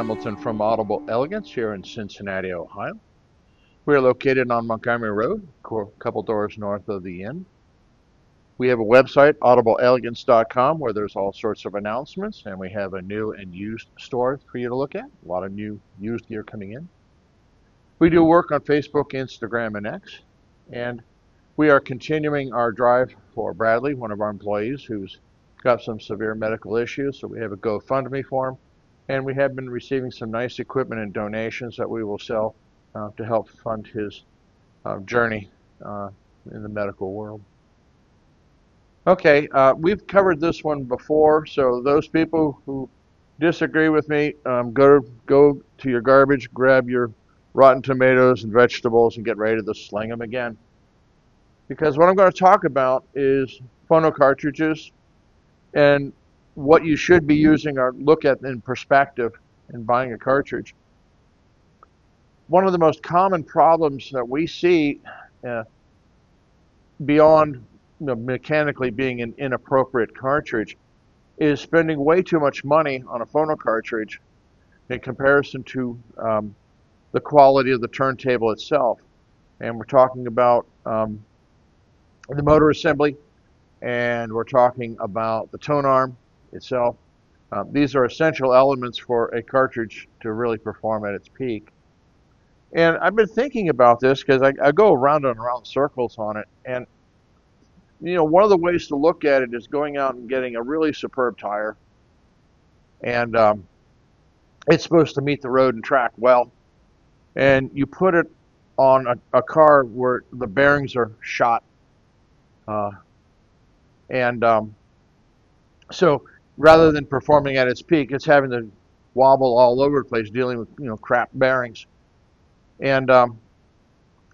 Hamilton from Audible Elegance here in Cincinnati, Ohio. We are located on Montgomery Road, a couple doors north of the inn. We have a website, audibleelegance.com, where there's all sorts of announcements, and we have a new and used store for you to look at. A lot of new used gear coming in. We do work on Facebook, Instagram, and X, and we are continuing our drive for Bradley, one of our employees who's got some severe medical issues, so we have a GoFundMe for him, and we have been receiving some nice equipment and donations that we will sell to help fund his journey in the medical world. Okay, we've covered this one before, so those people who disagree with me, go to your garbage, grab your rotten tomatoes and vegetables, and get ready to sling them again. Because what I'm going to talk about is phono cartridges and what you should be using or look at in perspective in buying a cartridge. One of the most common problems that we see beyond mechanically being an inappropriate cartridge is spending way too much money on a phono cartridge in comparison to the quality of the turntable itself. And we're talking about the motor assembly, and we're talking about the tone arm itself. These are essential elements for a cartridge to really perform at its peak. And I've been thinking about this because I go around and around circles on it. And, one of the ways to look at it is going out and getting a really superb tire. And it's supposed to meet the road and track well. And you put it on a car where the bearings are shot. So rather than performing at its peak, it's having to wobble all over the place dealing with, crap bearings. And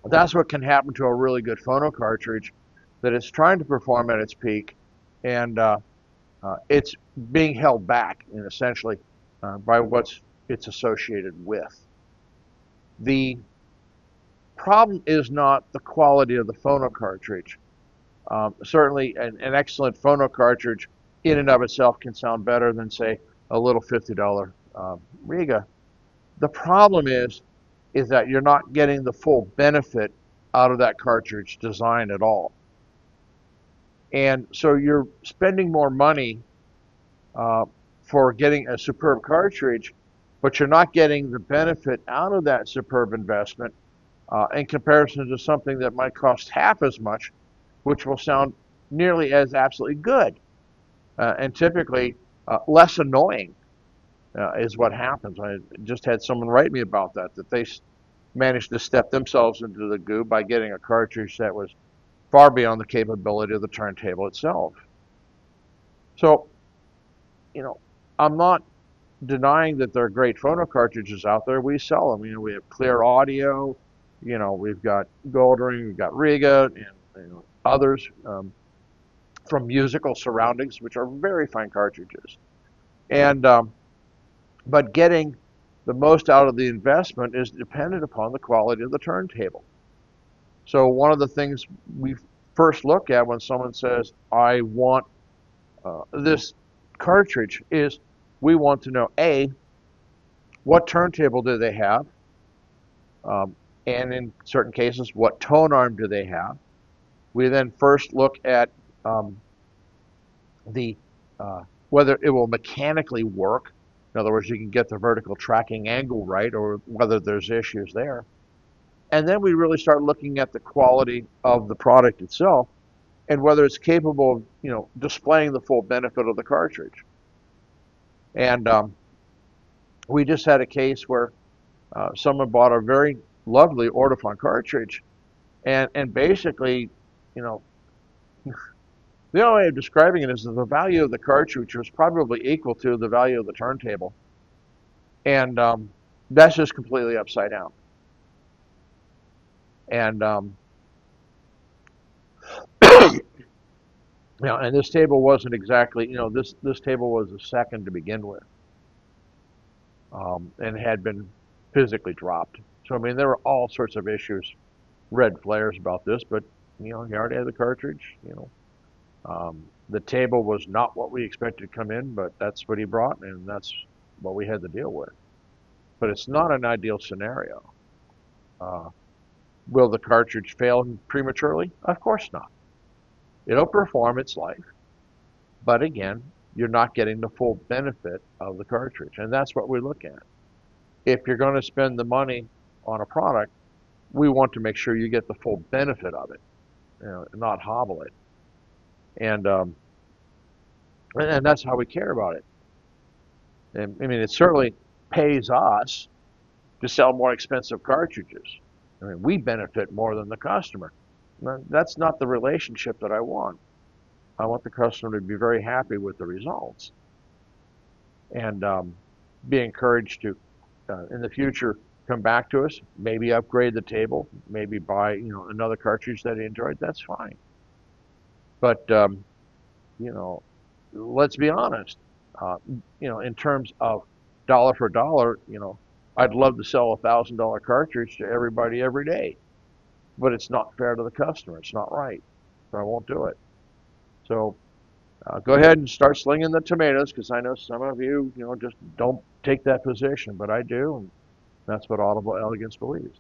that's what can happen to a really good phono cartridge, that it's trying to perform at its peak, and it's being held back, essentially, by what it's associated with. The problem is not the quality of the phono cartridge. Certainly, an excellent phono cartridge in and of itself can sound better than, say, a little $50 Riga. The problem is that you're not getting the full benefit out of that cartridge design at all. And so you're spending more money for getting a superb cartridge, but you're not getting the benefit out of that superb investment in comparison to something that might cost half as much, which will sound nearly as absolutely good, and typically less annoying is what happens. I just had someone write me about that they managed to step themselves into the goo by getting a cartridge that was far beyond the capability of the turntable itself. So, I'm not denying that there are great phono cartridges out there. We sell them. We have Clear Audio, we've got Goldring, we've got Riga, and others from Musical Surroundings, which are very fine cartridges. And but getting the most out of the investment is dependent upon the quality of the turntable. So one of the things we first look at when someone says, I want this cartridge, is we want to know, A, what turntable do they have? And in certain cases, what tone arm do they have? We then first look at whether it will mechanically work. In other words, you can get the vertical tracking angle right, or whether there's issues there. And then we really start looking at the quality of the product itself and whether it's capable of, displaying the full benefit of the cartridge. And we just had a case where someone bought a very lovely Ortofon cartridge, and basically, the only way of describing it is that the value of the cartridge was probably equal to the value of the turntable. And that's just completely upside down. And and this table wasn't exactly, this table was a second to begin with, and had been physically dropped. So there were all sorts of issues, red flares about this, but he already had the cartridge. The table was not what we expected to come in, but that's what he brought, and that's what we had to deal with. but it's not an ideal scenario. Uh, will the cartridge fail prematurely? Of course not. It'll perform its life, but again, you're not getting the full benefit of the cartridge, and that's what we look at. If you're going to spend the money on a product, we want to make sure you get the full benefit of it, not hobble it. And that's how we care about it. And, I mean, it certainly pays us to sell more expensive cartridges. I mean, we benefit more than the customer. That's not the relationship that I want. I want the customer to be very happy with the results and be encouraged to, in the future, come back to us, maybe upgrade the table, maybe buy another cartridge that he enjoyed. That's fine. But you know, let's be honest. In terms of dollar for dollar, I'd love to sell $1,000 cartridge to everybody every day, but it's not fair to the customer. It's not right, so I won't do it. So go ahead and start slinging the tomatoes, because I know some of you, just don't take that position, but I do, and that's what Audible Elegance believes.